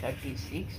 36।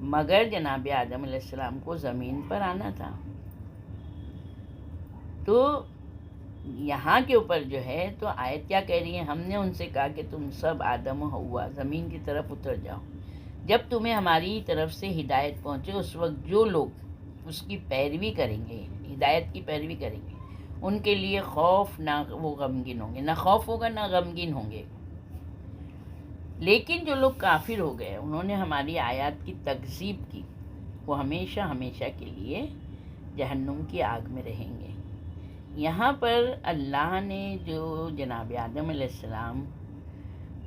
مگر جناب آدم علیہ السلام کو زمین پر آنا تھا۔ تو یہاں کے اوپر جو ہے تو آیت کیا کہہ رہی ہے؟ ہم نے ان سے کہا کہ تم سب آدم و حوا زمین کی طرف اتر جاؤ، جب تمہیں ہماری طرف سے ہدایت پہنچے اس وقت جو لوگ اس کی پیروی کریں گے، ہدایت کی پیروی کریں گے، ان کے لیے خوف نہ وہ غمگین ہوں گے، نہ خوف ہوگا نہ غمگین ہوں گے۔ لیکن جو لوگ کافر ہو گئے، انہوں نے ہماری آیات کی تکذیب کی، وہ ہمیشہ ہمیشہ کے لیے جہنم کی آگ میں رہیں گے۔ یہاں پر اللہ نے جو جناب آدم علیہ السلام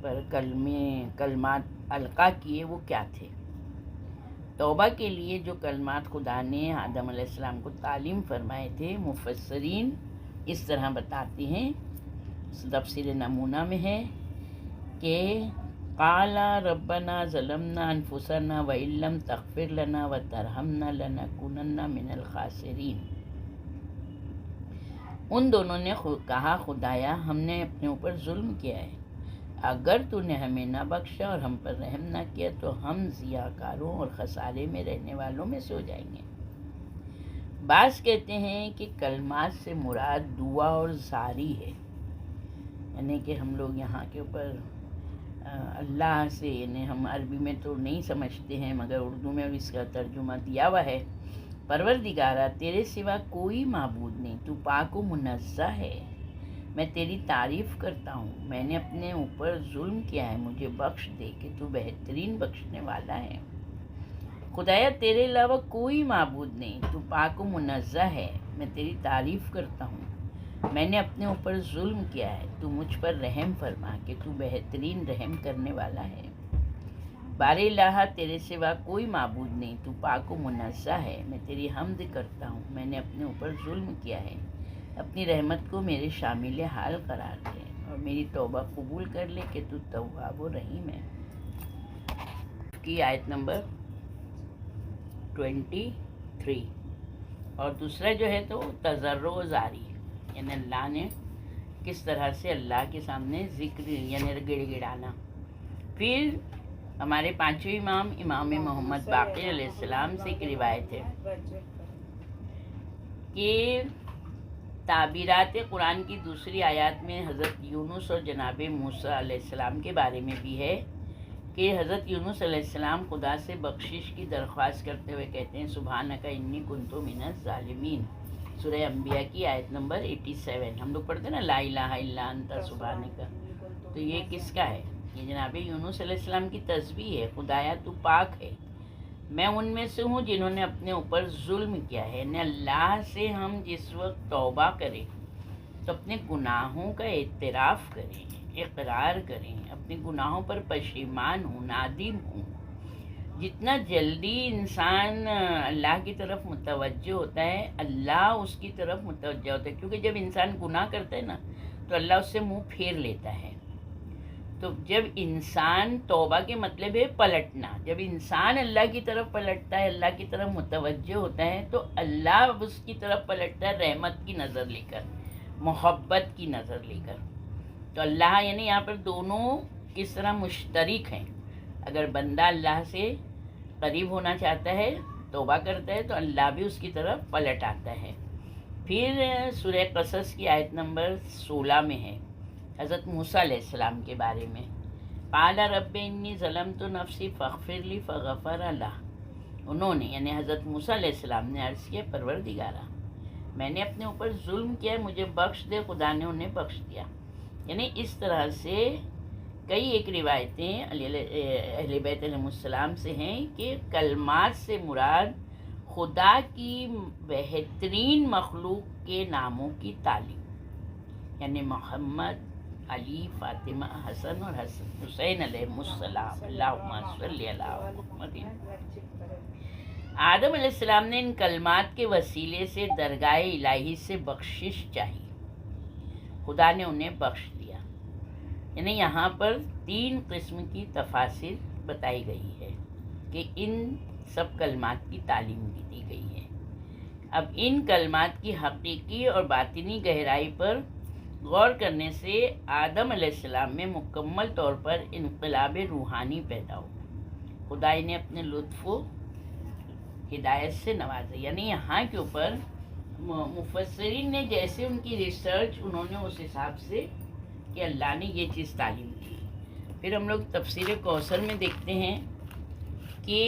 پر کلمات القا کیے وہ کیا تھے؟ توبہ کے لیے جو کلمات خدا نے آدم علیہ السلام کو تعلیم فرمائے تھے، مفسرین اس طرح بتاتے ہیں، تفسیر نمونہ میں ہے کہ قال ربنا ظلمنا انفسنا وان لم تغفر لنا وترحمنا لنکونن من الخاسرین۔ ان دونوں نے کہا خدایا ہم نے اپنے اوپر ظلم کیا ہے، اگر تو نے ہمیں نہ بخشا اور ہم پر رحم نہ کیا تو ہم ضیاءکاروں اور خسارے میں رہنے والوں میں سے ہو جائیں گے۔ بعض کہتے ہیں کہ کلمات سے مراد دعا اور زاری ہے، یعنی کہ ہم لوگ یہاں کے اوپر اللہ سے، یعنی ہم عربی میں تو نہیں سمجھتے ہیں مگر اردو میں اس کا ترجمہ دیا ہوا ہے، پروردگارا تیرے سوا کوئی معبود نہیں، تو پاک و منزہ ہے، میں تیری تعریف کرتا ہوں، میں نے اپنے اوپر ظلم کیا ہے، مجھے بخش دے کہ تو بہترین بخشنے والا ہے۔ خدایا تیرے علاوہ کوئی معبود نہیں، تو پاک و منزہ ہے، میں تیری تعریف کرتا ہوں، میں نے اپنے اوپر ظلم کیا ہے، تو مجھ پر رحم فرما کہ تو بہترین رحم کرنے والا ہے۔ بار الہ تیرے سوا کوئی معبود نہیں، تو پاک و منزہ ہے، میں تیری حمد کرتا ہوں، میں نے اپنے اوپر ظلم کیا ہے، اپنی رحمت کو میرے شامل حال قرار دے اور میری توبہ قبول کر لے کہ تو تواب و رحیم ہے۔ کی آیت نمبر 23۔ اور دوسرا جو ہے تو تضرع و زاری، یعنی اللہ نے کس طرح سے اللہ کے سامنے ذکر یعنی گڑ گڑانا۔ پھر ہمارے پانچویں امام محمد باقر علیہ السلام سے ایک روایت ہے کہ تعبیرات قرآن کی دوسری آیات میں حضرت یونس اور جناب موسیٰ علیہ السلام کے بارے میں بھی ہے کہ حضرت یونس علیہ السلام خدا سے بخشش کی درخواست کرتے ہوئے کہتے ہیں سبحانک انی کنت من الظالمین، سورہ انبیاء کی آیت نمبر 87۔ ہم لوگ پڑھتے ہیں نا لا الہ الا انت سبحانک، تو یہ کس کا ہے؟ یہ جناب یونس علیہ السلام کی تسبیح ہے، خدایا تو پاک ہے، میں ان میں سے ہوں جنہوں نے اپنے اوپر ظلم کیا ہے۔ یعنی اللہ سے ہم جس وقت توبہ کریں تو اپنے گناہوں کا اعتراف کریں، اقرار کریں، اپنے گناہوں پر پشیمان ہوں، نادم ہوں۔ جتنا جلدی انسان اللہ کی طرف متوجہ ہوتا ہے، اللہ اس کی طرف متوجہ ہوتا ہے، کیونکہ جب انسان گناہ کرتا ہے نا تو اللہ اس سے منہ پھیر لیتا ہے۔ تو جب انسان توبہ کے مطلب ہے پلٹنا، جب انسان اللہ کی طرف پلٹتا ہے، اللہ کی طرف متوجہ ہوتا ہے تو اللہ اس کی طرف پلٹتا ہے رحمت کی نظر لے کر، محبت کی نظر لے کر۔ تو اللہ یعنی یہاں پر دونوں کس طرح مشترک ہیں۔ اگر بندہ اللہ سے قریب ہونا چاہتا ہے، توبہ کرتا ہے تو اللہ بھی اس کی طرف پلٹ آتا ہے۔ پھر سورہ قصص کی آیت نمبر 16 میں ہے حضرت موسیٰ علیہ السلام کے بارے میں، قال رب انی ظلمت نفسی فاغفر لی فغفر لہ۔ انہوں نے یعنی حضرت موسیٰ علیہ السلام نے عرض کیا پروردگارا میں نے اپنے اوپر ظلم کیا ہے، مجھے بخش دے، خدا نے انہیں بخش دیا۔ یعنی اس طرح سے کئی ایک روایتیں اہل بیت علیہ السلام سے ہیں کہ کلمات سے مراد خدا کی بہترین مخلوق کے ناموں کی تعلیم، یعنی محمد، علی، فاطمہ، حسن اور حسین علیہ السلام، اللہم صلی علی محمد۔ آدم علیہ السلام نے ان کلمات کے وسیلے سے درگاہ الہی سے بخشش چاہی، خدا نے انہیں بخش دیا۔ یعنی یہاں پر 3 قسم کی تفاسیر بتائی گئی ہے کہ ان سب کلمات کی تعلیم بھی دی گئی ہے۔ اب ان کلمات کی حقیقی اور باطنی گہرائی پر غور کرنے سے آدم علیہ السلام میں مکمل طور پر انقلاب روحانی پیدا ہو۔ خدا نے اپنے لطف و ہدایت سے نوازا. یعنی یہاں کے اوپر مفسرین نے جیسے ان کی ریسرچ انہوں نے اس حساب سے کہ اللہ نے یہ چیز تعلیم دی. پھر ہم لوگ تفسیر کوثر میں دیکھتے ہیں کہ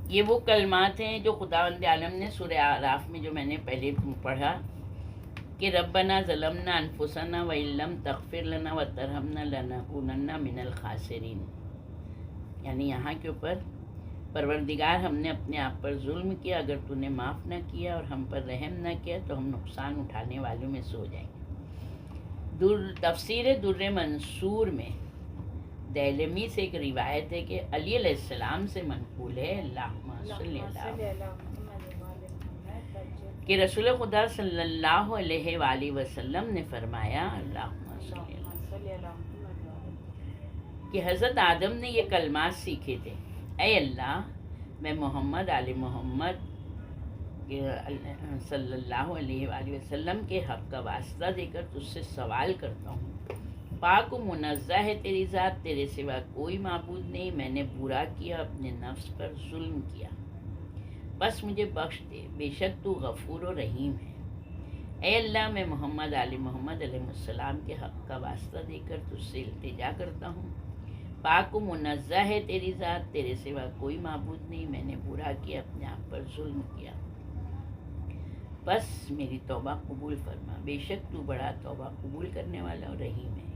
یہ وہ کلمات ہیں جو خداوند عالم نے سورہ اعراف میں جو میں نے پہلے پڑھا کہ ربنا ظلمنا انفسنا وان لم تغفر لنا وترحمنا لنکونن من الخاسرین. یعنی یہاں کے اوپر پروردگار ہم نے اپنے آپ پر ظلم کیا، اگر تو نے معاف نہ کیا اور ہم پر رحم نہ کیا تو ہم نقصان اٹھانے والوں میں سے ہو جائیں گے. تفسیر در منصور میں دیلمی سے ایک روایت ہے کہ علی علیہ السلام سے منقول ہے اللہم صلی اللہ کہ رسول خدا صلی اللہ علیہ وآلہ وسلم نے فرمایا اللہم صلی اللہ کہ حضرت آدم نے یہ کلمات سیکھے تھے، اے اللہ میں محمد آل محمد صلی اللہ علیہ وآلہ وسلم کے حق کا واسطہ دے کر تجھ سے سوال کرتا ہوں، پاک و منزہ ہے تیری ذات، تیرے سوا کوئی معبود نہیں، میں نے برا کیا، اپنے نفس پر ظلم کیا، بس مجھے بخش دے، بے شک تو غفور و رحیم ہے. اے اللہ میں محمد آل محمد علیہ السلام کے حق کا واسطہ دے کر تجھ سے التجا کرتا ہوں، پاک و منزہ ہے تیری ذات، تیرے سوا کوئی معبود نہیں، میں نے برا کیا، اپنے آپ پر ظلم کیا، بس میری توبہ قبول فرما، بے شک تو بڑا توبہ قبول کرنے والا اور رحیم ہے.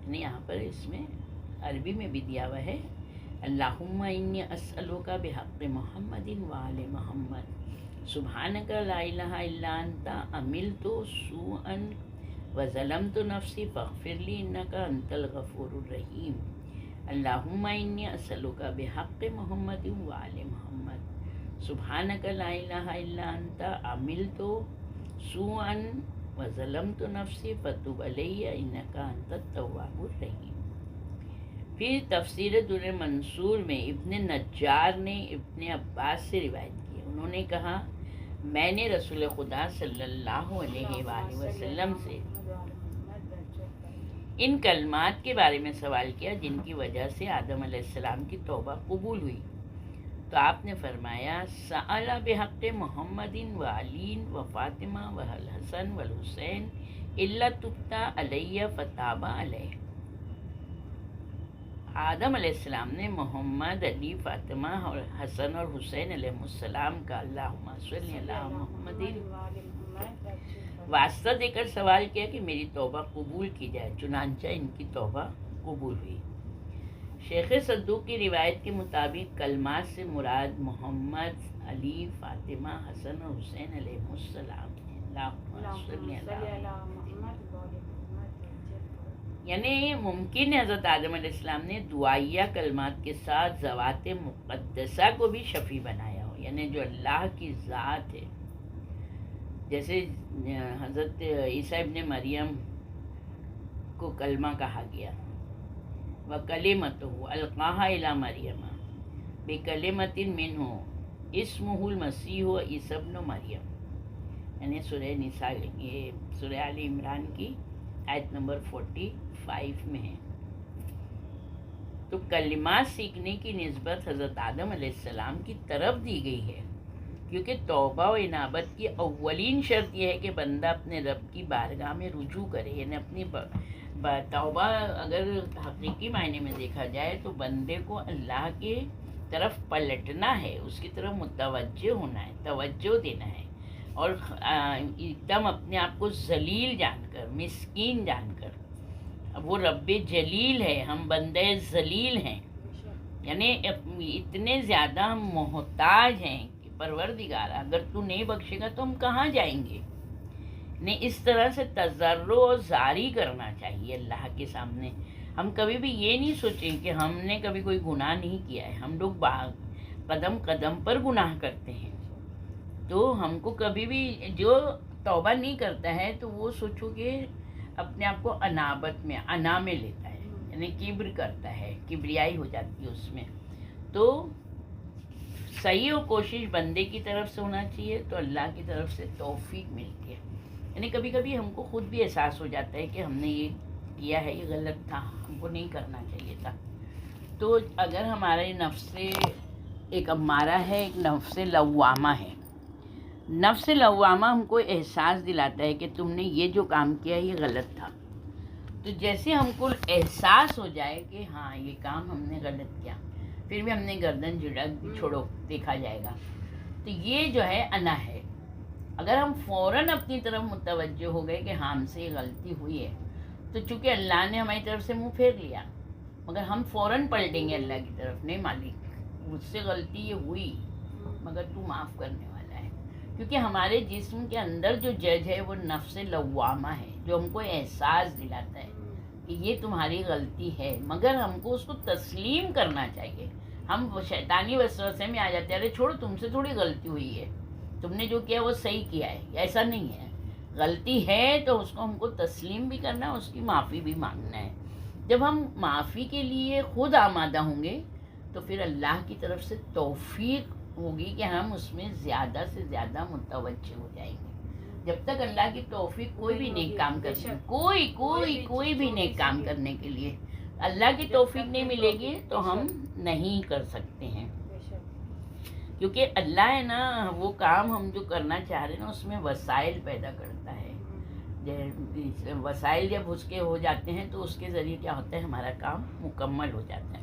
یعنی یہاں پر اس میں عربی میں بھی دیا ہوا ہے اللہم انی اسألوک بحق محمد وآل محمد سبحانک لا الہ الا انت عملت سوءا وظلمت نفسی فاغفر لی انک انت الغفور الرحیم. اللہم انی اسألوک بحق محمد وآل محمد سبحانک لا الہ الا انت عملت سوءا وظلمت نفسی فتب علی انک انت التواب الرحیم. پھر تفسیر در منصور میں ابن نجار نے ابن عباس سے روایت کی، انہوں نے کہا میں نے رسول خدا صلی اللہ علیہ وآلہ وسلم سے ان کلمات کے بارے میں سوال کیا جن کی وجہ سے آدم علیہ السلام کی توبہ قبول ہوئی، تو آپ نے فرمایا سأل بحق محمد و علی و فاطمہ و الحسن والحسین الا تبتا علی فتاب علیہ. آدم علیہ السلام نے محمد، علی، فاطمہ اور حسن اور حسین علیہ السلام کا اللہم صلی اللہ محمد واسطہ دے کر سوال کیا کہ میری توبہ قبول کی جائے، چنانچہ ان کی توبہ قبول ہوئی. شیخ صدوق کی روایت کے مطابق کلمات سے مراد محمد، علی، فاطمہ، حسن اور حسین علیہ السلام ہیں. اللہم صلی اللہ یعنی ممکن ہے حضرت آدم علیہ السلام نے دعائیہ کلمات کے ساتھ ذوات مقدسہ کو بھی شفیع بنایا ہو، یعنی جو اللہ کی ذات ہے. جیسے حضرت عیسیٰ ابن مریم کو کلمہ کہا گیا وَكَلِمَتُهُ أَلْقَاهَا إِلَىٰ مَرْيَمَ بِكَلِمَةٍ مِّنْهُ اسْمُهُ الْمَسِيحُ عِیسیٰ ابن مریم. یعنی سورہ نساء، یہ سورہ آل عمران کی آیت نمبر 45 میں ہے. تو کلمات سیکھنے کی نسبت حضرت آدم علیہ السلام کی طرف دی گئی ہے، کیونکہ توبہ و انابت کی اولین شرط یہ ہے کہ بندہ اپنے رب کی بارگاہ میں رجوع کرے. یعنی اپنی توبہ اگر حقیقی معنی میں دیکھا جائے تو بندے کو اللہ کے طرف پلٹنا ہے، اس کی طرف متوجہ ہونا ہے، توجہ دینا ہے، اور ایک دم اپنے آپ کو ذلیل جان کر، مسکین جان کر. وہ رب جلیل ہے، ہم بندے ذلیل ہیں، یعنی اتنے زیادہ ہم محتاج ہیں کہ پروردگار اگر تو نہیں بخشے گا تو ہم کہاں جائیں گے. نے اس طرح سے تضرع و زاری کرنا چاہیے اللہ کے سامنے. ہم کبھی بھی یہ نہیں سوچیں کہ ہم نے کبھی کوئی گناہ نہیں کیا ہے. ہم لوگ قدم قدم پر گناہ کرتے ہیں، تو ہم کو کبھی بھی جو توبہ نہیں کرتا ہے تو وہ سوچو کہ اپنے آپ کو انابت میں، انا میں لیتا ہے، یعنی کبر کرتا ہے، کبریائی ہو جاتی ہے اس میں. تو صحیح و کوشش بندے کی طرف سے ہونا چاہیے تو اللہ کی طرف سے توفیق ملتی ہے. یعنی کبھی کبھی ہم کو خود بھی احساس ہو جاتا ہے کہ ہم نے یہ کیا ہے، یہ غلط تھا، ہم کو نہیں کرنا چاہیے تھا. تو اگر ہمارے نفس سے ایک امارہ ہے، ایک نفس لوامہ ہے۔ نفس لوامہ ہم کو احساس دلاتا ہے کہ تم نے یہ جو کام کیا یہ غلط تھا۔ تو جیسے ہم کو احساس ہو جائے کہ ہاں یہ کام ہم نے غلط کیا، پھر بھی ہم نے گردن جھڑک دی، چھوڑو دیکھا جائے گا، تو یہ جو ہے انا ہے۔ اگر ہم فوراً اپنی طرف متوجہ ہو گئے کہ ہاں ہم سے یہ غلطی ہوئی ہے، تو چونکہ اللہ نے ہماری طرف سے منہ پھیر لیا، مگر ہم فوراً پلٹیں گے اللہ کی طرف، نہیں مالک مجھ سے غلطی یہ ہوئی مگر تو معاف کرنے والا ہے، کیونکہ ہمارے جسم کے اندر جو جج ہے وہ نفس لوامہ ہے، جو ہم کو احساس دلاتا ہے کہ یہ تمہاری غلطی ہے، مگر ہم کو اس کو تسلیم کرنا چاہیے۔ ہم شیطانی وسوسے میں آ جاتے ہیں، ارے چھوڑو تم سے تھوڑی غلطی ہوئی ہے، تم نے جو کیا وہ صحیح کیا ہے، ایسا نہیں ہے، غلطی ہے تو اس کو ہم کو تسلیم بھی کرنا ہے، اس کی معافی بھی مانگنا ہے۔ جب ہم معافی کے لیے خود آمادہ ہوں گے تو پھر اللہ کی طرف سے توفیق ہوگی کہ ہم اس میں زیادہ سے زیادہ متوجہ ہو جائیں گے۔ جب تک اللہ کی توفیق کوئی بھی نیک کام کرنے، کوئی بھی نیک کام کرنے کے لیے اللہ کی توفیق نہیں ملے گی تو ہم نہیں کر سکتے ہیں، کیونکہ اللہ ہے نا، وہ کام ہم جو کرنا چاہ رہے ہیں نا اس میں وسائل پیدا کرتا ہے۔ وسائل جب اس کے ہو جاتے ہیں تو اس کے ذریعے کیا ہوتا ہے، ہمارا کام مکمل ہو جاتا ہے۔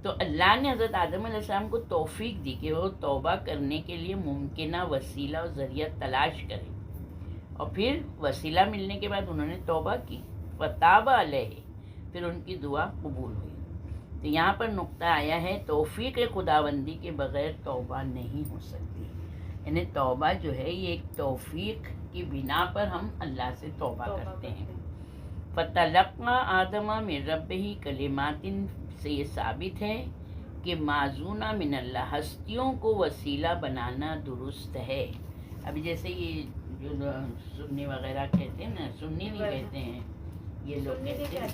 تو اللہ نے حضرت آدم علیہ السلام کو توفیق دی کہ وہ توبہ کرنے کے لیے ممکنہ وسیلہ اور ذریعہ تلاش کریں، اور پھر وسیلہ ملنے کے بعد انہوں نے توبہ کی، فتاب علیہ، پھر ان کی دعا قبول ہوئی۔ تو یہاں پر نقطہ آیا ہے توفیق خداوندی کے بغیر توبہ نہیں ہو سکتی، یعنی توبہ جو ہے یہ ایک توفیق کی بنا پر ہم اللہ سے توبہ کرتے ہیں۔ فتلقى آدم من ربہ کلمات سے یہ ثابت ہے کہ معزونہ من اللہ، ہستیوں کو وسیلہ بنانا درست ہے۔ ابھی جیسے یہ جو سنی وغیرہ کہتے ہیں نا، سنی نہیں کہتے ہیں یہ لوگ، کہتے ہیں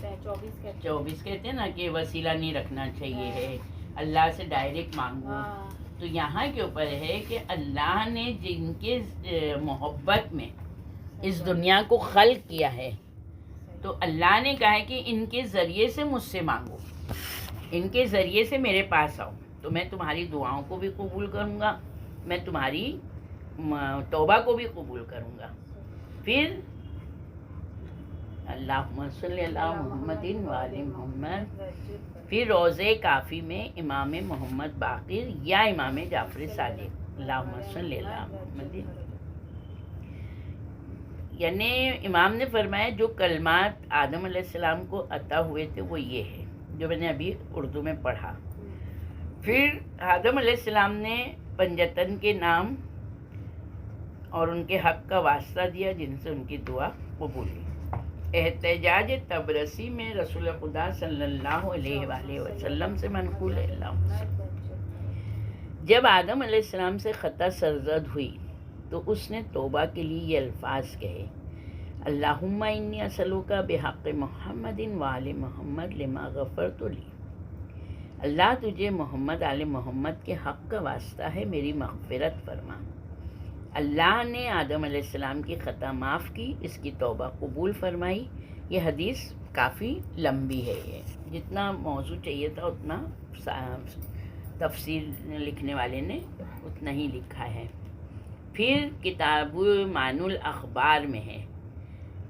24 کہتے ہیں نا کہ وسیلہ نہیں رکھنا چاہیے ہے، اللہ سے ڈائریکٹ مانگو۔ تو یہاں کے اوپر ہے کہ اللہ نے جن کے محبت میں اس دنیا کو خلق کیا ہے، تو اللہ نے کہا ہے کہ ان کے ذریعے سے مجھ سے مانگو، ان کے ذریعے سے میرے پاس آؤ، تو میں تمہاری دعاؤں کو بھی قبول کروں گا، میں تمہاری توبہ کو بھی قبول کروں گا۔ پھر اللہم صلی اللہ محمد وآل محمد، پھر روضہ کافی میں امام محمد باقر یا امام جعفر صادق، اللہم صلی اللہ محمد، یعنی امام نے فرمایا جو کلمات آدم علیہ السلام کو عطا ہوئے تھے وہ یہ ہے جو میں نے ابھی اردو میں پڑھا۔ پھر آدم علیہ السلام نے پنجتن کے نام اور ان کے حق کا واسطہ دیا جن سے ان کی دعا قبول ہوئی۔ احتجاج تبرسی میں رسول خدا صلی اللہ علیہ وآلہ وسلم سے منقول ہے۔ جب آدم علیہ السلام سے خطا سرزد ہوئی تو اس نے توبہ کے لیے یہ الفاظ کہے، اللہم انی اسألک بحق محمد وآل محمد لما غفرت لی، اللہ تجھے محمد آل محمد کے حق کا واسطہ ہے میری مغفرت فرما۔ اللہ نے آدم علیہ السلام کی خطا معاف کی، اس کی توبہ قبول فرمائی۔ یہ حدیث کافی لمبی ہے، یہ جتنا موضوع چاہیے تھا اتنا تفسیر لکھنے والے نے اتنا ہی لکھا ہے۔ پھر کتاب معن الاخبار میں ہے،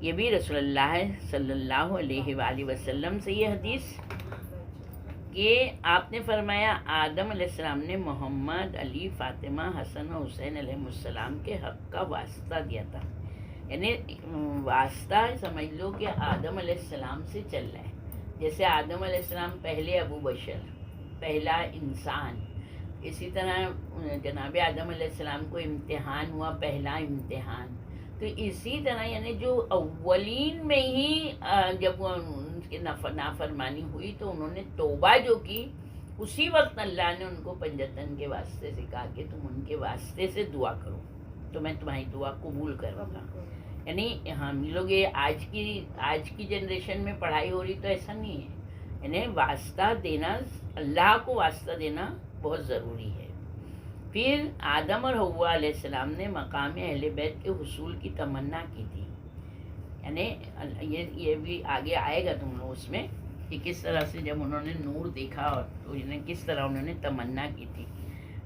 یہ بھی رسول اللہ صلی اللہ علیہ وآلہ وسلم سے یہ حدیث کہ آپ نے فرمایا آدم علیہ السلام نے محمد، علی، فاطمہ، حسن و حسین علیہ السلام کے حق کا واسطہ دیا تھا، یعنی واسطہ سمجھ لو کہ آدم علیہ السلام سے چل رہا ہے، جیسے آدم علیہ السلام پہلے ابو بشر، پہلا انسان، اسی طرح جناب آدم علیہ السلام کو امتحان ہوا، پہلا امتحان، تو اسی طرح یعنی جو اولین میں ہی جب ان کی نافرمانی ہوئی تو انہوں نے توبہ جو کی، اسی وقت اللہ نے ان کو پنجتن کے واسطے سے کہا کہ تم ان کے واسطے سے دعا کرو تو میں تمہاری دعا قبول کروں گا۔ یعنی ہم لوگ یہ آج کی جنریشن میں پڑھائی ہو رہی تو ایسا نہیں ہے، یعنی واسطہ دینا، اللہ کو واسطہ دینا بہت ضروری ہے۔ پھر آدم اور حوا علیہ السلام نے مقام اہل بیت کے حصول کی تمنا کی تھی، یعنی یہ بھی آگے آئے گا تم لوگ اس میں کہ کس طرح سے جب انہوں نے نور دیکھا اور تو کس طرح انہوں نے تمنا کی تھی۔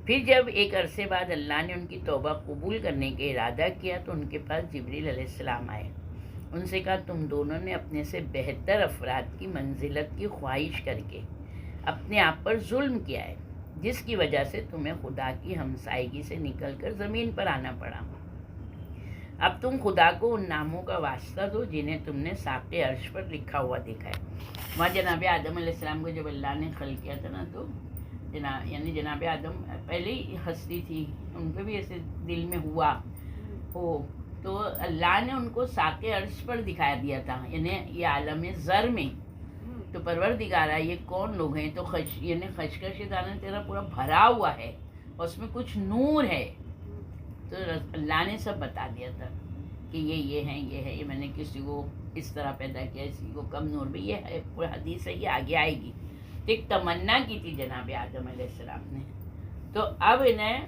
پھر جب ایک عرصے بعد اللہ نے ان کی توبہ قبول کرنے کا ارادہ کیا تو ان کے پاس جبریل علیہ السلام آئے. ان سے کہا تم دونوں نے اپنے سے بہتر افراد کی منزلت کی خواہش کر کے اپنے آپ پر ظلم کیا ہے، جس کی وجہ سے تمہیں خدا کی ہمسائیگی سے نکل کر زمین پر آنا پڑا. اب تم خدا کو ان ناموں کا واسطہ دو جنہیں تم نے ساق عرش پر لکھا ہوا دیکھا ہے. وہاں جناب آدم علیہ السلام کو جب اللہ نے خلق کیا تھا نا، تو جناب آدم پہلے ہی ہستی تھی، ان کو بھی ایسے دل میں ہوا ہو، تو اللہ نے ان کو ساق عرش پر دکھا دیا تھا، یعنی یہ عالم زر میں. تو پروردگارا یہ کون لوگ ہیں؟ تو خشخش دانہ تیرا پورا بھرا ہوا ہے اور اس میں کچھ نور ہے. تو اللہ نے سب بتا دیا تھا کہ یہ ہیں، یہ میں نے کسی کو اس طرح پیدا کیا، کسی کو کم نور میں. یہ ہے پورا حدیث ہے، یہ آگے آئے گی. تو ایک تمنا کی تھی جناب آدم علیہ السلام نے، تو اب انہیں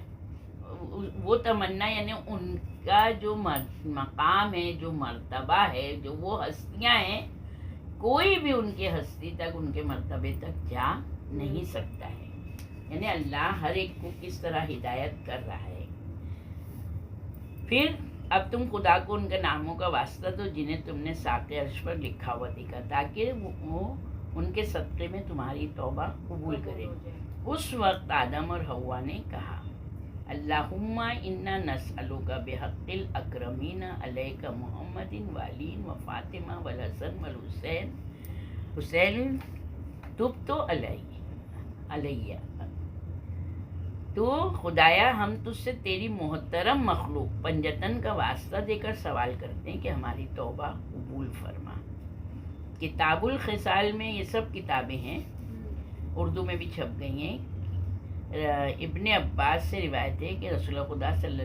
وہ تمنا، یعنی ان کا جو مقام ہے، جو مرتبہ ہے، جو وہ ہستیاں ہیں، کوئی بھی ان کی ہستی تک، ان کے مرتبے تک جا نہیں سکتا ہے. یعنی اللہ ہر ایک کو کس طرح ہدایت کر رہا ہے. پھر اب تم خدا کو ان کے ناموں کا واسطہ دو جنہیں تم نے ساق عرش پر لکھا ہوا دیکھا، تاکہ وہ ان کے صدقے میں تمہاری توبہ قبول کرے. اس وقت آدم اور حوا نے کہا اللہم انا نسألک بحق الاکرمین علیک محمد وعلی و فاطمہ والحسن والحسین حسین تب تو علیہ. تو خدایا ہم تجھ سے تیری محترم مخلوق پنجتن کا واسطہ دے کر سوال کرتے ہیں کہ ہماری توبہ قبول فرما. کتاب الخصال میں یہ سب کتابیں ہیں، اردو میں بھی چھپ گئی ہیں. ابن عباس سے روایت ہے کہ رسول خدا صلی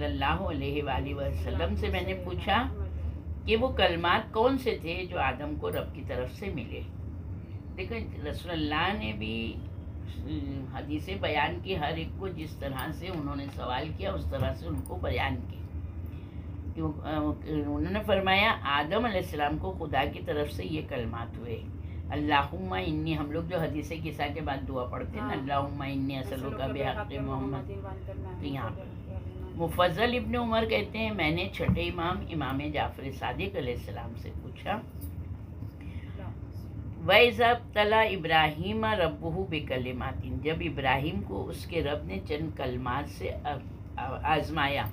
اللہ علیہ وآلہ وسلم سے میں نے پوچھا کہ وہ کلمات کون سے تھے جو آدم کو رب کی طرف سے ملے. دیکھیں رسول اللہ نے بھی حدیثیں بیان کی، ہر ایک کو جس طرح سے انہوں نے سوال کیا اس طرح سے ان کو بیان کی. انہوں نے فرمایا آدم علیہ السلام کو خدا کی طرف سے یہ کلمات ہوئے اللہم انی، ہم لوگ جو حدیث قصہ کے بعد دعا پڑھتے ہیں نا، اللہم انی اسألک بحق محمد. تو یہاں مفضل ابن عمر کہتے ہیں میں نے چھٹے امام جعفر صادق علیہ السلام سے پوچھا وَإِذَا ابْتَلَى إِبْرَاهِيمَ رَبُّهُ بِكَلِمَاتٍ، جب ابراہیم کو اس کے رب نے چند کلمات سے آزمایا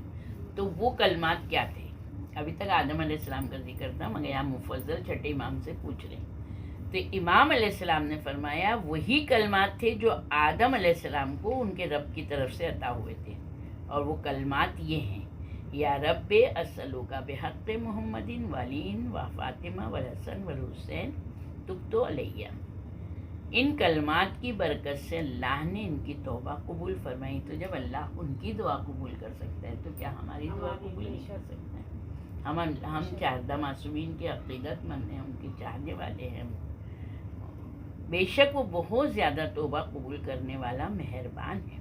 تو وہ کلمات کیا تھے؟ ابھی تک آدم علیہ السلام کا ذکر تھا، مگر یہاں مفضل چھٹے امام سے پوچھ رہے ہیں. تو امام علیہ السلام نے فرمایا وہی کلمات تھے جو آدم علیہ السلام کو ان کے رب کی طرف سے عطا ہوئے تھے، اور وہ کلمات یہ ہیں یا رب اسألک بحق محمد وعلی و فاطمہ والحسن والحسین تب تو علیہ. ان کلمات کی برکت سے اللہ نے ان کی توبہ قبول فرمائی. تو جب اللہ ان کی دعا قبول کر سکتا ہے تو کیا ہماری دعا قبول نہیں کر سکتا ہے؟ ہم چاردہ معصومین کے عقیدت مند ہیں، ان کے چاہنے والے ہیں. بے شک وہ بہت زیادہ توبہ قبول کرنے والا مہربان ہے.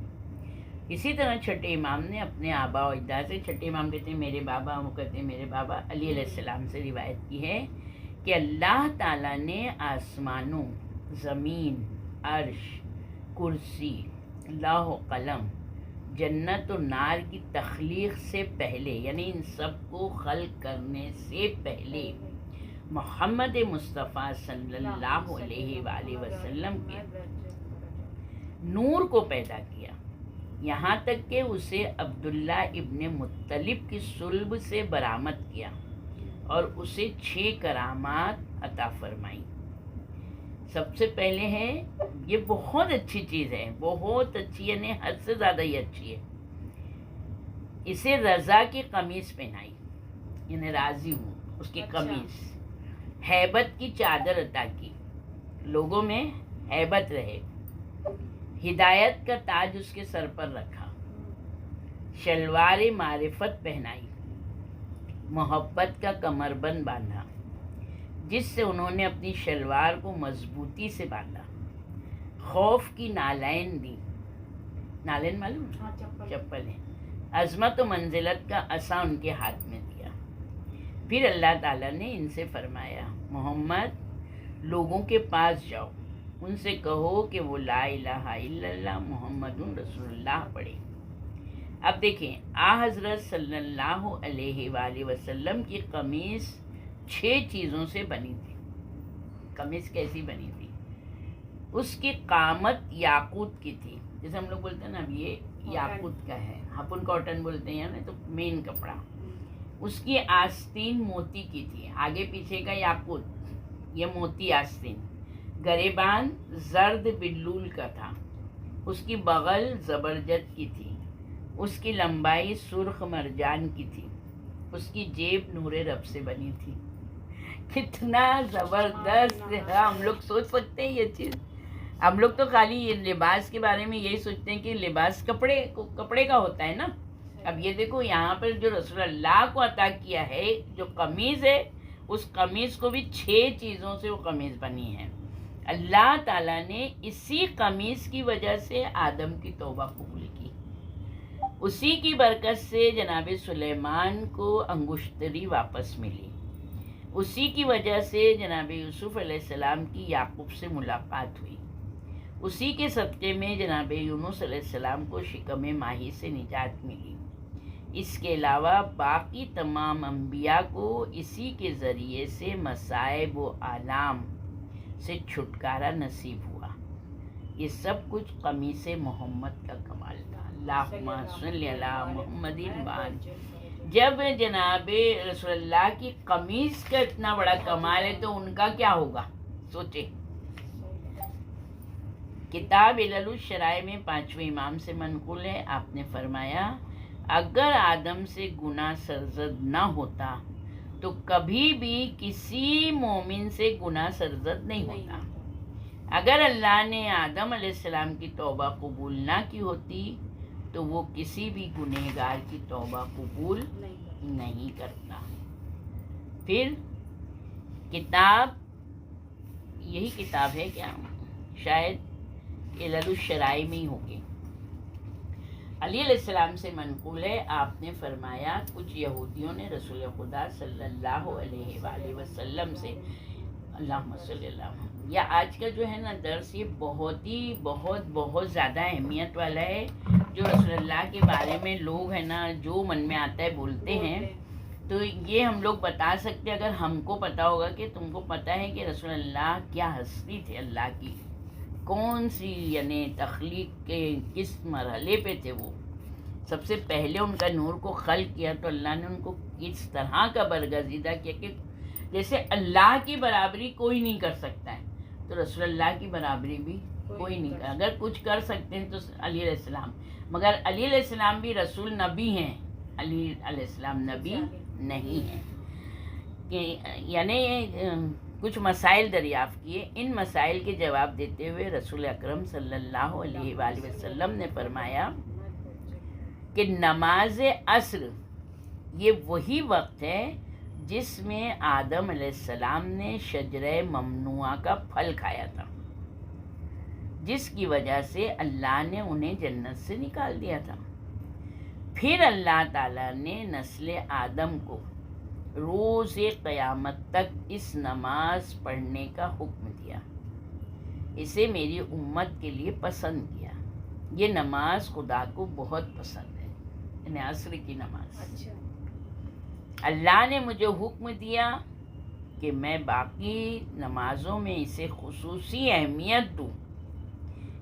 اسی طرح چھٹے امام نے اپنے آبا و اجداد سے، چھٹے امام کہتے ہیں میرے بابا، وہ کہتے ہیں میرے بابا علی علیہ السلام سے روایت کی ہے کہ اللہ تعالیٰ نے آسمانوں، زمین، عرش، کرسی، لوح و قلم، جنت و نار کی تخلیق سے پہلے، یعنی ان سب کو خلق کرنے سے پہلے محمد مصطفیٰ صلی اللہ علیہ وآلہ وسلم کے نور کو پیدا کیا، یہاں تک کہ اسے عبداللہ ابن مطلب کی صلب سے برآمد کیا اور اسے 6 کرامات عطا فرمائی. سب سے پہلے ہے، یہ بہت اچھی چیز ہے، بہت اچھی، یعنی حد سے زیادہ ہی اچھی ہے، اسے رضا کی قمیص پہنائی، یعنی راضی ہوں اس کی قمیص. ہیبت کی چادر عطا کی، لوگوں میں ہیبت رہے. ہدایت کا تاج اس کے سر پر رکھا. شلوار معرفت پہنائی. محبت کا کمربند باندھا جس سے انہوں نے اپنی شلوار کو مضبوطی سے باندھا. خوف کی نالین دی، نالین معلوم چپل ہے. عظمت و منزلت کا عصا ان کے ہاتھ میں دیا. پھر اللہ تعالیٰ نے ان سے فرمایا محمد لوگوں کے پاس جاؤ ان سے کہو کہ وہ لا الہ الا اللہ محمد رسول اللہ پڑھے۔ اب دیکھیں، حضرت صلی اللہ علیہ وآلہ وسلم کی قمیص 6 چیزوں سے بنی تھی۔ قمیص کیسی بنی تھی؟ اس کی قامت یاقوت کی تھی، جیسے ہم لوگ بولتے ہیں نا، اب یہ یاقوت کا ہے، ہپن کاٹن بولتے ہیں نا، تو مین کپڑا۔ اس کی آستین موتی کی تھی، آگے پیچھے کا یاقوت، یہ موتی آستین۔ گریبان زرد بلول کا تھا، اس کی بغل زبرجد کی تھی، اس کی لمبائی سرخ مرجان کی تھی، اس کی جیب نور رب سے بنی تھی۔ کتنا زبردست ہے! ہم لوگ سوچ سکتے ہیں یہ چیز؟ ہم لوگ تو خالی یہ لباس کے بارے میں یہی سوچتے ہیں کہ لباس کپڑے کا ہوتا ہے نا۔ اب یہ دیکھو یہاں پر جو رسول اللہ کو عطا کیا ہے، جو قمیض ہے، اس قمیض کو بھی 6 چیزوں سے وہ قمیض بنی ہے۔ اللہ تعالیٰ نے اسی قمیض کی وجہ سے آدم کی توبہ قبول کی، اسی کی برکت سے جناب سلیمان کو انگشتری واپس ملی، اسی کی وجہ سے جناب یوسف علیہ السلام کی یعقوب سے ملاقات ہوئی، اسی کے صدقے میں جناب یونس علیہ السلام کو شکم ماہی سے نجات ملی۔ اس کے علاوہ باقی تمام انبیاء کو اسی کے ذریعے سے مصائب و آلام سے چھٹکارا نصیب ہوا۔ یہ سب کچھ قمیص محمد کا کمال تھا۔ اللہم صلی علی محمد وآلہ۔ جب جناب رسول اللہ کی قمیص کا اتنا بڑا کمال ہے تو ان کا کیا ہوگا، سوچے۔ کتاب علل الشرائع میں 5ویں امام سے منقول ہے، آپ نے فرمایا اگر آدم سے گناہ سرزد نہ ہوتا تو کبھی بھی کسی مومن سے گناہ سرزد نہیں ہوتا۔ اگر اللہ نے آدم علیہ السلام کی توبہ قبول نہ کی ہوتی تو وہ کسی بھی گنہگار کی توبہ قبول نہیں کرتا۔ پھر کتاب، یہی کتاب ہے کیا، شاید علل الشرائع میں ہی ہوگی، علی علیہ السلام سے منقول ہے، آپ نے فرمایا کچھ یہودیوں نے رسول خدا صلی اللہ علیہ وآلہ وسلم سے، اللہم صلی اللہ علیہ وسلم، یا آج کا جو ہے نا درس، یہ بہت زیادہ اہمیت والا ہے۔ جو رسول اللہ کے بارے میں لوگ ہیں نا، جو من میں آتا ہے بولتے ہیں، تو یہ ہم لوگ بتا سکتے اگر ہم کو پتا ہوگا کہ تم کو پتا ہے کہ رسول اللہ کیا ہستی تھے، اللہ کی کون سی یعنی تخلیق کے کس مرحلے پہ تھے، وہ سب سے پہلے ان کا نور کو خلق کیا تو اللہ نے ان کو کس طرح کا برگزیدہ کیا کہ جیسے اللہ کی برابری کوئی نہیں کر سکتا ہے، تو رسول اللہ کی برابری بھی کوئی نہیں کر، اگر کچھ کر سکتے ہیں تو علی علیہ السلام، مگر علی علیہ السلام بھی رسول نبی ہیں، علی علیہ السلام نبی نہیں ہیں۔ کہ یعنی کچھ مسائل دریافت کیے، ان مسائل کے جواب دیتے ہوئے رسول اکرم صلی اللہ علیہ وآلہ وسلم نے فرمایا کہ نماز عصر یہ وہی وقت ہے جس میں آدم علیہ السلام نے شجرہ ممنوعہ کا پھل کھایا تھا، جس کی وجہ سے اللہ نے انہیں جنت سے نکال دیا تھا۔ پھر اللہ تعالیٰ نے نسل آدم کو روز قیامت تک اس نماز پڑھنے کا حکم دیا، اسے میری امت کے لیے پسند کیا۔ یہ نماز خدا کو بہت پسند ہے، یعنی عصر کی نماز۔ اللہ نے مجھے حکم دیا کہ میں باقی نمازوں میں اسے خصوصی اہمیت دوں،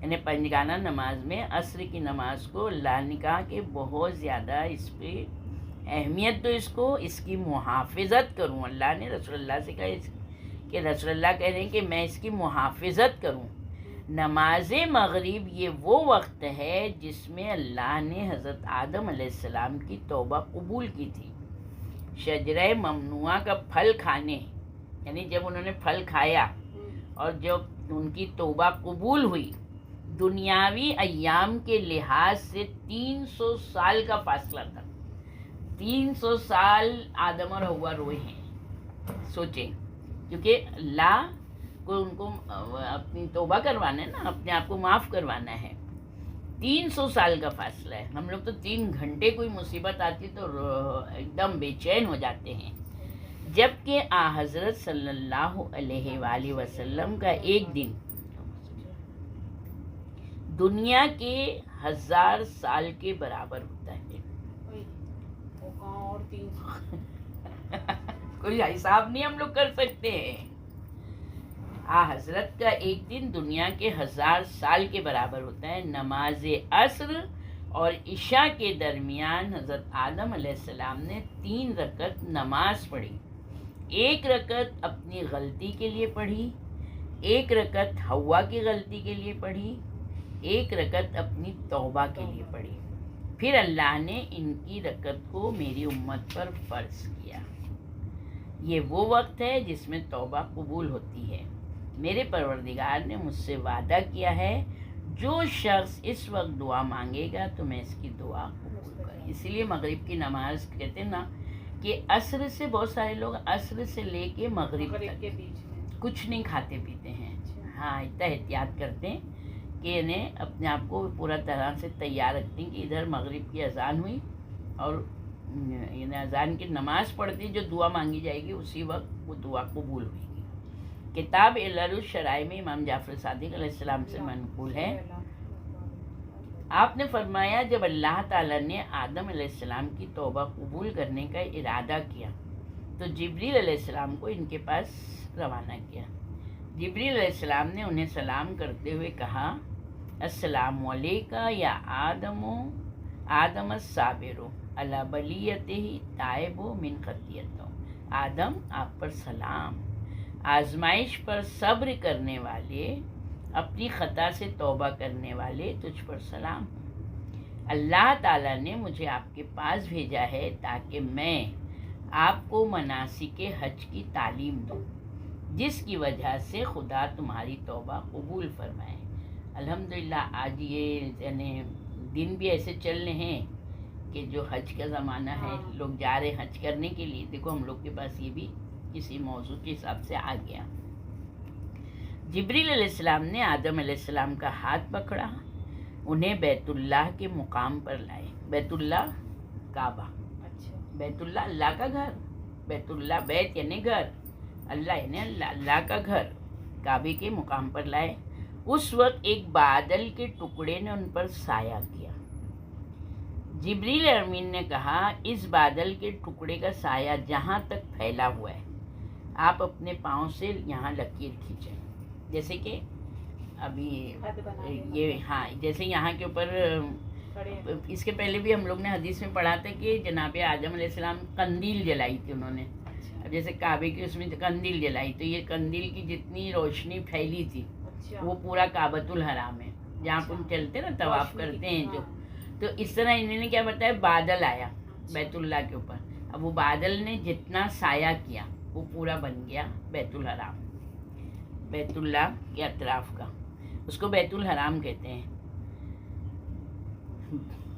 یعنی پنجگانہ نماز میں عصر کی نماز کو اللہ نے کہا کہ بہت زیادہ اس پہ اہمیت دو، اس کو، اس کی محافظت کروں۔ اللہ نے رسول اللہ سے کہا کہ رسول اللہ کہہ رہے ہیں کہ میں اس کی محافظت کروں۔ نماز مغرب یہ وہ وقت ہے جس میں اللہ نے حضرت آدم علیہ السلام کی توبہ قبول کی تھی۔ شجرہ ممنوعہ کا پھل کھانے، یعنی جب انہوں نے پھل کھایا اور جب ان کی توبہ قبول ہوئی، دنیاوی ایام کے لحاظ سے 300 سال کا فاصلہ تھا۔ 300 سال آدم اور حوا روئے ہیں، سوچیں، کیونکہ اللہ کو ان کو اپنی توبہ کروانا ہے نا، اپنے آپ کو معاف کروانا ہے۔ 300 سال کا فاصلہ ہے۔ ہم لوگ تو 3 گھنٹے کوئی مصیبت آتی تو ایک دم بے چین ہو جاتے ہیں، جبکہ حضرت صلی اللہ علیہ وآلہ وسلم کا ایک دن دنیا کے 1000 سال کے برابر ہوتا ہے. اور 300 کوئی حساب نہیں ہم لوگ کر سکتے ہیں. حضرت کا ایک دن دنیا کے 1000 سال کے برابر ہوتا ہے. نماز عصر اور عشاء کے درمیان حضرت آدم علیہ السلام نے 3 رکعت نماز پڑھی. 1 رکعت اپنی غلطی کے لیے پڑھی, 1 رکعت حوا کی غلطی کے لیے پڑھی, 1 رکعت اپنی توبہ کے لیے پڑھی. پھر اللہ نے ان کی رکعت کو میری امت پر فرض کیا. یہ وہ وقت ہے جس میں توبہ قبول ہوتی ہے. میرے پروردگار نے مجھ سے وعدہ کیا ہے جو شخص اس وقت دعا مانگے گا تو میں اس کی دعا قبول کروں. اسی لیے مغرب کی نماز کہتے ہیں نا کہ عصر سے, بہت سارے لوگ عصر سے لے کے مغرب تک کے بیچ میں کچھ نہیں کھاتے پیتے ہیں. ہاں, اتنا احتیاط کرتے ہیں کہ انہیں اپنے آپ کو پورا طرح سے تیار رکھتے ہیں کہ ادھر مغرب کی اذان ہوئی اور اذان کی نماز پڑھتے جو دعا مانگی جائے گی اسی وقت وہ دعا قبول ہوئے گی. کتاب علل الشرائع میں امام جعفر صادق علیہ السلام سے منقول ہے, آپ نے فرمایا جب اللہ تعالیٰ نے آدم علیہ السلام کی توبہ قبول کرنے کا ارادہ کیا تو جبریل علیہ السلام کو ان کے پاس روانہ کیا. جبریل علیہ السلام نے انہیں سلام کرتے ہوئے کہا, السلام علیکم یا آدم الصابر علی بلیتہ تائب من خطیتہ. آدم آپ پر سلام, آزمائش پر صبر کرنے والے, اپنی خطا سے توبہ کرنے والے, تجھ پر سلام. اللہ تعالیٰ نے مجھے آپ کے پاس بھیجا ہے تاکہ میں آپ کو مناسک حج کی تعلیم دوں جس کی وجہ سے خدا تمہاری توبہ قبول فرمائے. الحمدللہ آج یہ یعنی دن بھی ایسے چل رہے ہیں کہ جو حج کا زمانہ ہے, لوگ جا رہے حج کرنے کے لیے. دیکھو ہم لوگ کے پاس یہ بھی کسی موضوع کے حساب سے آ گیا. جبریل علیہ السلام نے آدم علیہ السلام کا ہاتھ پکڑا, انہیں بیت اللہ کے مقام پر لائے. بیت اللہ کعبہ, بیت اللہ اللہ کا گھر, بیت اللہ بیت یعنی گھر, اللہ یعنی اللہ کا گھر, کعبے کے مقام پر لائے. اس وقت ایک بادل کے ٹکڑے نے ان پر سایہ کیا. جبریل امین نے کہا, اس بادل کے ٹکڑے کا سایہ جہاں تک پھیلا ہوا ہے آپ اپنے پاؤں سے یہاں لکیر کھینچیں. جیسے کہ ابھی یہ, ہاں, جیسے یہاں کے اوپر, اس کے پہلے بھی ہم لوگ نے حدیث میں پڑھا تھا کہ جناب آدم علیہ السلام قندیل جلائی تھی انہوں نے. جیسے کعبے کی اس میں قندیل جلائی تو یہ قندیل کی جتنی روشنی پھیلی تھی وہ پورا کعبۃ الحرام ہے جہاں پر چلتے نا طواف کرتے ہیں جو. تو اس طرح انہوں نے کیا بتایا, بادل آیا بیت اللہ کے اوپر. اب وہ بادل نے جتنا سایہ کیا وہ پورا بن گیا بیت الحرام, بیت اللہ کے اطراف کا, اس کو بیت الحرام کہتے ہیں.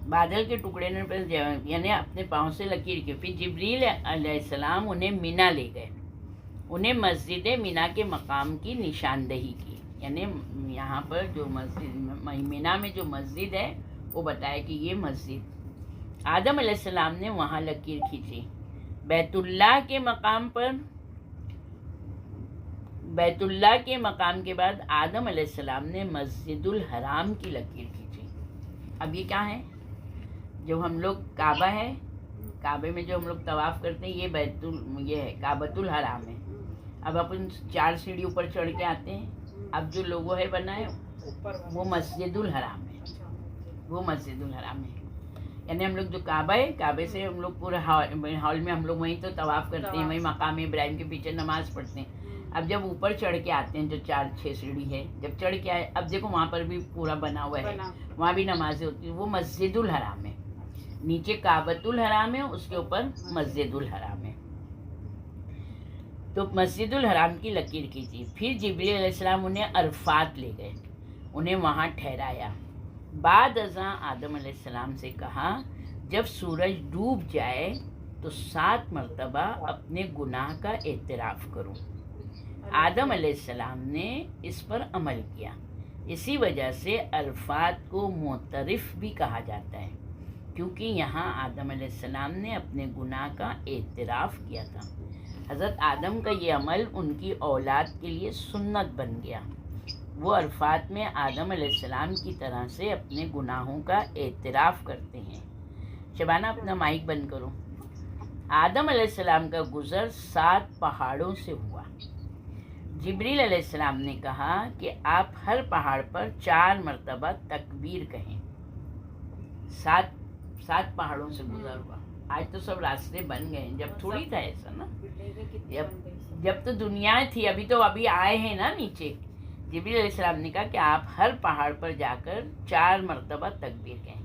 بادل کے ٹکڑے نے یعنی اپنے پاؤں سے لکیر کی. پھر جبریل علیہ السلام انہیں مینا لے گئے, انہیں مسجد مینا کے مقام کی نشاندہی کی. یعنی یہاں پر جو مسجد مینا میں جو مسجد ہے وہ بتایا کہ یہ مسجد. آدم علیہ السلام نے وہاں لکیر کھینچی. بیت اللہ کے مقام پر, بیت اللہ کے مقام کے بعد آدم علیہ السلام نے مسجد الحرام کی لکیر کھینچی. اب یہ کیا ہے, جو ہم لوگ کعبہ ہے, کعبے میں جو ہم لوگ طواف کرتے ہیں یہ ہے کعبۃ الحرام ہے. اب اپن 4 سیڑھی اوپر چڑھ کے آتے ہیں. اب جو لوگو ہے بنا ہے وہ مسجد الحرام ہے, وہ مسجد الحرام ہے. یعنی ہم لوگ جو کعبہ ہے, کعبے سے ہم لوگ پورا ہال میں ہم لوگ وہیں تو طواف کرتے ہیں, وہیں مقام ابراہیم کے پیچھے نماز پڑھتے ہیں. اب جب اوپر چڑھ کے آتے ہیں جو 4-6 سیڑھی ہے, جب چڑھ کے آئے اب دیکھو وہاں پر بھی پورا بنا ہوا ہے, وہاں بھی نمازیں ہوتی ہیں. وہ مسجد الحرام ہے. نیچے کعبۃ الحرام ہے, اس کے اوپر مسجد الحرام ہے. تو مسجد الحرام کی لکیر کھینچی. پھر جبریل علیہ السلام انہیں عرفات لے گئے, انہیں وہاں ٹھہرایا. بعد ازاں آدم علیہ السلام سے کہا, جب سورج ڈوب جائے تو 7 مرتبہ اپنے گناہ کا اعتراف کرو. آدم علیہ السلام نے اس پر عمل کیا. اسی وجہ سے عرفات کو معترف بھی کہا جاتا ہے, کیونکہ یہاں آدم علیہ السلام نے اپنے گناہ کا اعتراف کیا تھا. حضرت آدم کا یہ عمل ان کی اولاد کے لیے سنت بن گیا. وہ عرفات میں آدم علیہ السلام کی طرح سے اپنے گناہوں کا اعتراف کرتے ہیں. شبانہ اپنا مائک بند کرو. آدم علیہ السلام کا گزر 7 پہاڑوں سے ہوا. جبریل علیہ السلام نے کہا کہ آپ ہر پہاڑ پر 4 مرتبہ تکبیر کہیں. 7 پہاڑوں سے گزر ہوا. آج تو سب راستے بن گئے ہیں, جب تھوڑی تھا ایسا نا, جب تو دنیا تھی. ابھی آئے ہیں نا نیچے. جبریل علیہ السلام نے کہا کہ آپ ہر پہاڑ پر جا کر 4 مرتبہ تکبیر کہیں.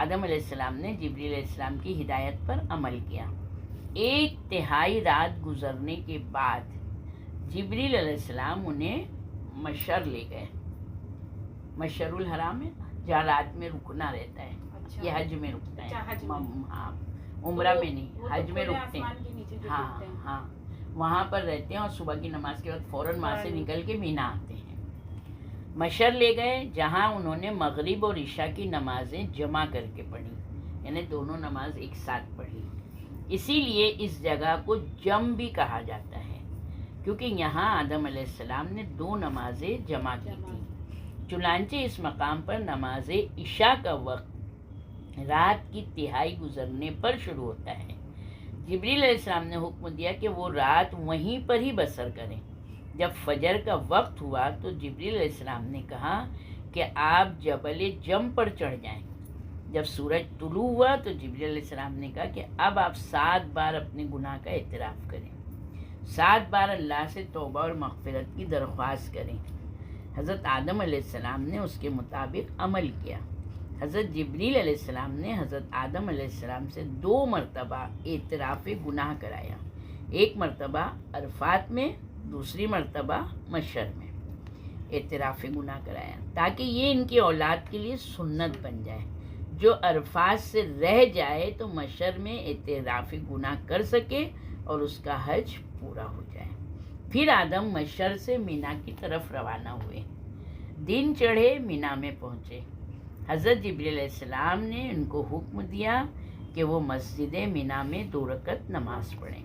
آدم علیہ السلام نے جبریل علیہ السلام کی ہدایت پر عمل کیا. 1/3 رات گزرنے کے بعد جبریل علیہ السلام انہیں مشر لے گئے. مشر الحرام ہے جہاں رات میں رکنا رہتا ہے. یہ حج میں رکتا ہے. ہاں, عمرہ میں نہیں, حج میں رکتے ہیں. ہاں, وہاں پر رہتے ہیں اور صبح کی نماز کے بعد فوراً وہاں سے نکل کے مینا آتے ہیں. مشر لے گئے جہاں انہوں نے مغرب اور عشاء کی نمازیں جمع کر کے پڑھی, یعنی دونوں نماز ایک ساتھ پڑھی. اسی لیے اس جگہ کو جم بھی کہا جاتا ہے, کیونکہ یہاں آدم علیہ السلام نے 2 نمازیں جمع کی تھیں. چنانچہ اس مقام پر نماز عشاء کا وقت رات کی 1/3 گزرنے پر شروع ہوتا ہے. جبریل علیہ السلام نے حکم دیا کہ وہ رات وہیں پر ہی بسر کریں. جب فجر کا وقت ہوا تو جبریل علیہ السلام نے کہا کہ آپ جبل جم پر چڑھ جائیں. جب سورج طلوع ہوا تو جبریل علیہ السلام نے کہا کہ اب آپ 7 بار اپنے گناہ کا اعتراف کریں, 7 بار اللہ سے توبہ اور مغفرت کی درخواست کریں. حضرت آدم علیہ السلام نے اس کے مطابق عمل کیا. حضرت جبریل علیہ السلام نے حضرت آدم علیہ السلام سے 2 مرتبہ اعتراف گناہ کرایا. 1 مرتبہ عرفات میں, دوسری مرتبہ مشر میں اعتراف گناہ کرایا, تاکہ یہ ان کی اولاد کے لیے سنت بن جائے. جو عرفات سے رہ جائے تو مشر میں اعتراف گناہ کر سکے اور اس کا حج پورا ہو جائے. پھر آدم مشر سے مینا کی طرف روانہ ہوئے. دن چڑھے مینا میں پہنچے. حضرت جبریل علیہ السلام نے ان کو حکم دیا کہ وہ مسجد مینا میں 2 رکعت نماز پڑھیں.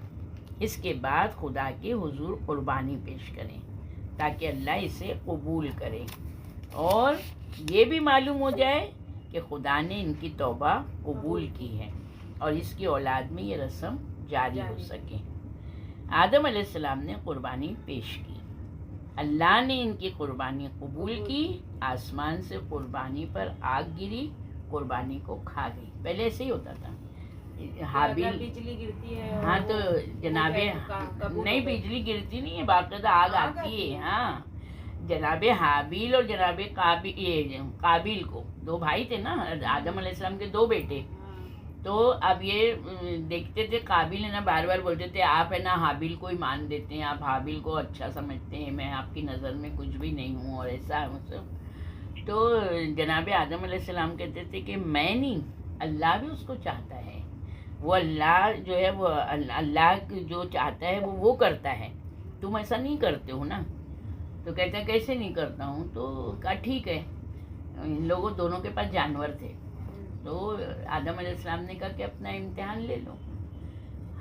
اس کے بعد خدا کے حضور قربانی پیش کریں تاکہ اللہ اسے قبول کرے اور یہ بھی معلوم ہو جائے کہ خدا نے ان کی توبہ قبول کی ہے اور اس کی اولاد میں یہ رسم جاری ہو سکے. آدم علیہ السلام نے قربانی پیش کی. اللہ نے ان کی قربانی قبول کی. آسمان سے قربانی پر آگ گری, قربانی کو کھا گئی. پہلے ایسے ہی ہوتا تھا. حابیل بجلی گرتی ہے. ہاں تو جناب نہیں, بجلی گرتی نہیں ہے, باقاعدہ آگ آتی ہے. ہاں, جناب حابیل اور جناب قابیل کو 2 بھائی تھے نا, آدم علیہ السلام کے 2 بیٹے. تو اب یہ دیکھتے تھے, قابل ہے نا بار بار بولتے تھے آپ ہے نا حابیل کو ہی مان دیتے ہیں, آپ حابیل کو اچھا سمجھتے ہیں, میں آپ کی نظر میں کچھ بھی نہیں ہوں اور ایسا سب. تو جناب آدم علیہ السلام کہتے تھے کہ میں نہیں, اللہ بھی اس کو چاہتا ہے. وہ اللہ جو ہے وہ اللہ جو چاہتا ہے وہ کرتا ہے, تم ایسا نہیں کرتے ہو نا. تو کہتا ہے کیسے نہیں کرتا ہوں. تو کہا ٹھیک ہے. ان لوگوں دونوں کے پاس جانور تھے, تو آدم علیہ السلام نے کہا کہ اپنا امتحان لے لو.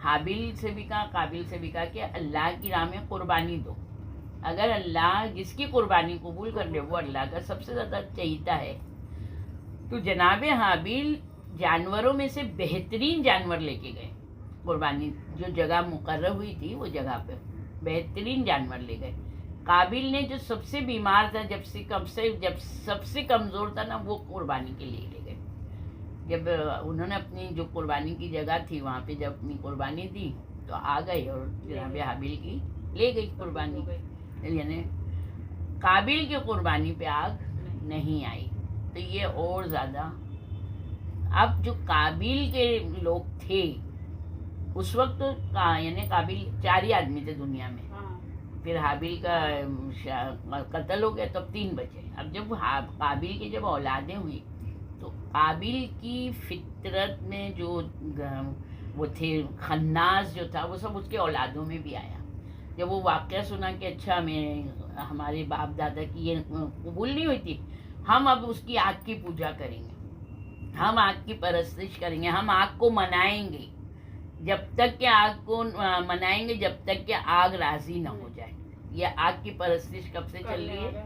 حابیل سے بھی کہا, قابل سے بھی کہا کہ اللہ کی راہ میں قربانی دو. اگر اللہ جس کی قربانی قبول کر لے وہ اللہ کا سب سے زیادہ چہیتا ہے. تو جناب حابیل جانوروں میں سے بہترین جانور لے کے گئے. قربانی جو جگہ مقرر ہوئی تھی وہ جگہ پہ بہترین جانور لے گئے. قابل نے جو سب سے بیمار تھا, جب سب سے کمزور تھا نا, وہ قربانی کے لیے لے گئے. جب انہوں نے اپنی جو قربانی کی جگہ تھی وہاں پہ جب اپنی قربانی دی تو آ گئی اور جناب حابیل کی لے گئی قربانی. یعنی قابل کی قربانی پہ آگ نہیں آئی. تو یہ اور زیادہ. اب جو قابل کے لوگ تھے اس وقت تو یعنی قابل 4 ہی آدمی تھے دنیا میں. پھر حابیل کا قتل ہو گیا تو اب 3 بچے. اب جب قابل کی جب اولادیں ہوئی تو قابل کی فطرت میں جو وہ تھے خناس جو تھا وہ سب اس کے اولادوں میں بھی آیا. جب وہ واقعہ سنا کہ اچھا ہمارے باپ دادا کی یہ قبول نہیں ہوئی تھی, ہم اب اس کی آگ کی پوجا کریں گے, ہم آگ کی پرستش کریں گے, ہم آگ کو منائیں گے. جب تک کہ آگ کو منائیں گے جب تک کہ آگ راضی نہ ہو جائے. یہ آگ کی پرستش کب سے چل رہی ہے؟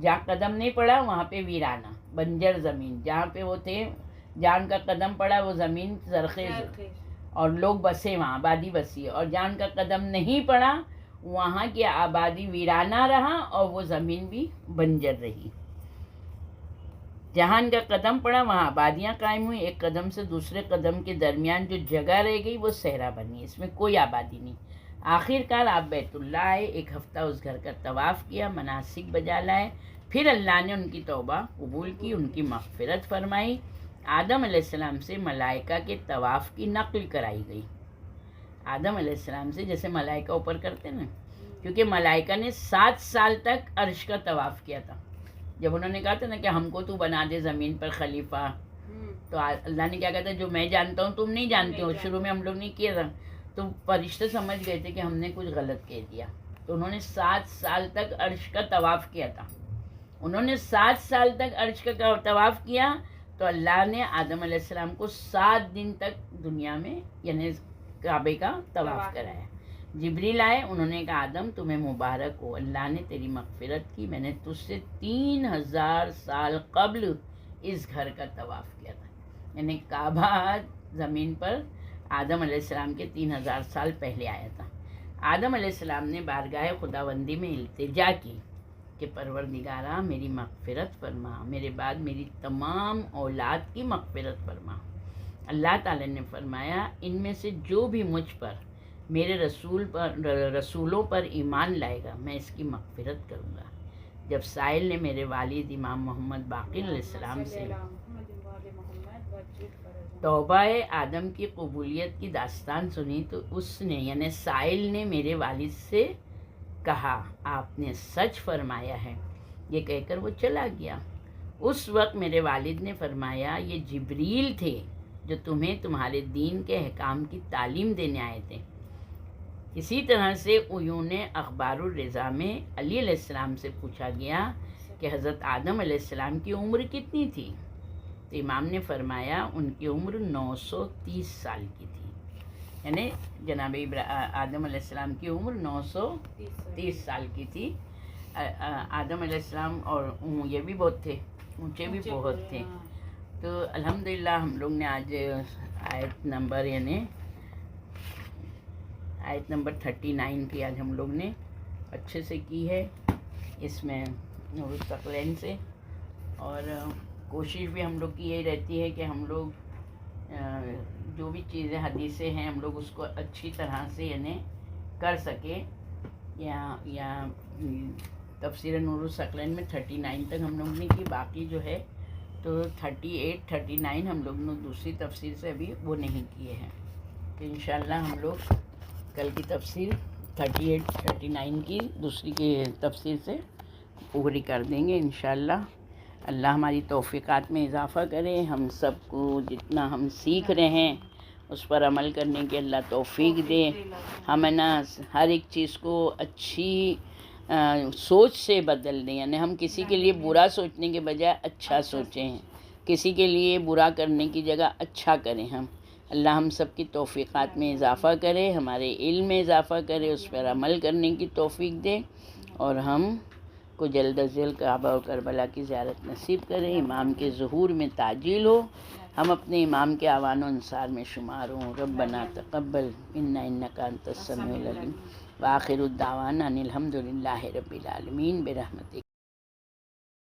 جہاں قدم نہیں پڑا وہاں پہ ویرانہ بنجر زمین، جہاں پہ وہ تھے جہاں ان کا قدم پڑا وہ زمین زرخیز اور لوگ بسے وہاں، آبادی بسی، اور جہاں ان کا قدم نہیں پڑا وہاں کی آبادی ویرانہ رہا اور وہ زمین بھی بنجر رہی۔ جہاں ان کا قدم پڑا وہاں آبادیاں قائم ہوئی، ایک قدم سے دوسرے قدم کے درمیان جو جگہ رہ گئی وہ صحرا بنی، اس میں کوئی آبادی نہیں۔ آخر کار آپ بیت اللہ آئے، ایک ہفتہ اس گھر کا طواف کیا، مناسک بجا لائے، پھر اللہ نے ان کی توبہ قبول کی، ان کی مغفرت فرمائی۔ آدم علیہ السلام سے ملائکہ کے طواف کی نقل کرائی گئی۔ آدم علیہ السلام سے جیسے ملائکہ اوپر کرتے نا، کیونکہ ملائکہ نے 7 سال تک عرش کا طواف کیا تھا۔ جب انہوں نے کہا تھا نا کہ ہم کو تو بنا دے زمین پر خلیفہ، تو اللہ نے کیا کہا تھا، جو میں جانتا ہوں تم نہیں جانتے ہو، شروع میں ہم لوگ نے کیا تھا، تو فرشتے سمجھ گئے تھے کہ ہم نے کچھ غلط کہہ دیا، تو انہوں نے 7 سال تک عرش کا طواف کیا تھا۔ انہوں نے 7 سال تک عرش کا طواف کیا، تو اللہ نے آدم علیہ السلام کو 7 دن تک دنیا میں یعنی کعبے کا طواف کرایا۔ جبریل آئے، انہوں نے کہا آدم تمہیں مبارک ہو، اللہ نے تیری مغفرت کی، میں نے تجھ سے 3000 سال قبل اس گھر کا طواف کیا تھا، یعنی کعبہ زمین پر آدم علیہ السلام کے 3000 سال پہلے آیا تھا۔ آدم علیہ السلام نے بارگاہ خداوندی میں التجا کی کہ پروردگارا میری مغفرت فرما، میرے بعد میری تمام اولاد کی مغفرت فرما۔ اللہ تعالی نے فرمایا ان میں سے جو بھی مجھ پر میرے رسولوں پر ایمان لائے گا میں اس کی مغفرت کروں گا۔ جب سائل نے میرے والد امام محمد باقر علیہ السلام سے توبہ آدم کی قبولیت کی داستان سنی تو اس نے یعنی سائل نے میرے والد سے کہا آپ نے سچ فرمایا ہے، یہ کہہ کر وہ چلا گیا۔ اس وقت میرے والد نے فرمایا یہ جبریل تھے جو تمہیں تمہارے دین کے احکام کی تعلیم دینے آئے تھے۔ اسی طرح سے عیون اخبار الرضا میں علی علیہ السلام سے پوچھا گیا کہ حضرت آدم علیہ السلام کی عمر کتنی تھی، تو امام نے فرمایا ان کی عمر 930 سال کی تھی، یعنی جناب آدم علیہ السلام کی عمر 930 سال کی تھی۔ آدم علیہ السلام اور یہ بھی بہت تھے، اونچے بھی بہت تھے۔ تو الحمدللہ ہم لوگ نے آج آیت نمبر 39 کی آج ہم لوگ نے اچھے سے کی ہے، اس میں نور الثقلین سے، اور کوشش بھی ہم لوگ کی یہی رہتی ہے کہ ہم لوگ جو بھی چیزیں حدیثیں ہیں ہم لوگ اس کو اچھی طرح سے یعنی کر سکیں، یا تفسیر نور الثقلین میں 39 تک ہم لوگ نے کی، باقی جو ہے تو 38 39 ہم لوگ نے دوسری تفسیر سے ابھی وہ نہیں کیے ہیں، تو انشاءاللہ ہم لوگ کل کی تفسیر 38 39 کی دوسری کی تفسیر سے پوری کر دیں گے انشاءاللہ۔ اللہ ہماری توفیقات میں اضافہ کرے، ہم سب کو جتنا ہم سیکھ رہے ہیں اس پر عمل کرنے کی اللہ توفیق دے، ہمیں نا ہر ایک چیز کو اچھی سوچ سے بدل دیں، یعنی ہم کسی کے لیے برا سوچنے کے بجائے اچھا سوچیں، کسی کے لیے برا کرنے کی جگہ اچھا کریں۔ ہم اللہ ہم سب کی توفیقات میں اضافہ کرے، ہمارے علم میں اضافہ کرے، اس پر عمل کرنے کی توفیق دے، اور ہم کو جلد از جلد کعبہ و کربلا کی زیارت نصیب کرے، امام کے ظہور میں تعجیل ہو، ہم اپنے امام کے اعوان و انصار میں شمار ہوں۔ ربنا تقبل منا انک انت السمیع العلیم، وآخر الدعوانا ان الحمد للہ رب العالمین برحمتک۔